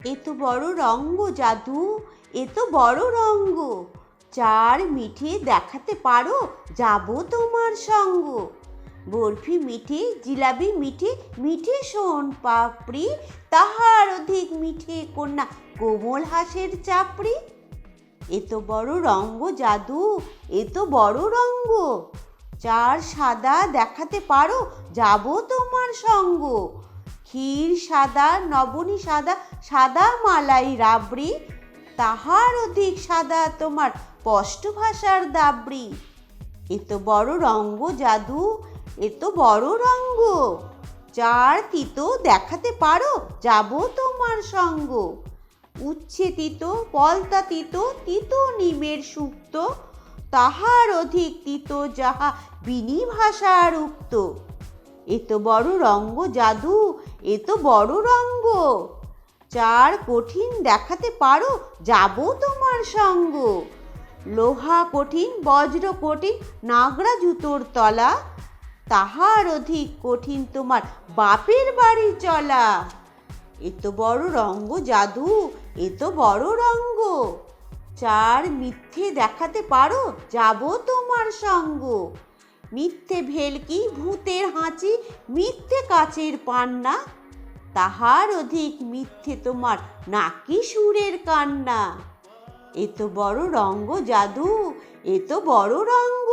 এ তো বড় রঙ্গ জাদু, এ তো বড় রঙ্গ। চার মিঠে দেখাতে পারো, যাবো তোমার সঙ্গ। বরফি মিঠে, জিলাবি মিঠে, মিঠে সোন পাপড়ি, তাহার অধিক মিঠে কন্যা কোমল হাসের চাপড়ি। এ তো বড় রঙ্গ জাদু, এ তো বড় রঙ্গ। চার সাদা দেখাতে পারো, যাবো তোমার সঙ্গ। ক্ষীর সাদা, নবনী সাদা, সাদা মালাই রাবড়ি, তাহার অধিক সাদা তোমার স্পষ্ট ভাষার দাবড়ি। এ তো বড় রঙ্গ জাদু, এ তো বড় রঙ্গ। চার তিতো দেখাতে পারো, যাবো তোমার সঙ্গ। উচ্ছে তিতো, পলতা তিতো, তিতো নিমের সুক্ত, তাহার অধিক তিতো যাহা বিনি ভাষার উক্ত। এ তো বড় রঙ্গ জাদু, এ তো বড় রঙ্গ। চার কঠিন দেখাতে পারো, যাবো তোমার সঙ্গ। লোহা কঠিন, বজ্র কঠিন, নাগরা জুতোর তলা, তাহার অধিক কঠিন তোমার বাপের বাড়ি চলা। এ তো বড় রঙ্গ জাদু, এ তো বড় রঙ্গ। চার মিথ্যে দেখাতে পারো, যাবো তোমার সঙ্গ। মিথ্যে ভেলকি, ভূতের হাঁচি, মিথ্যে কাচের পান্না, তাহার অধিক মিথ্যে তোমার নাকি সুরের কান্না। এ তো বড় রঙ্গ জাদু, এ তো বড় রঙ্গ।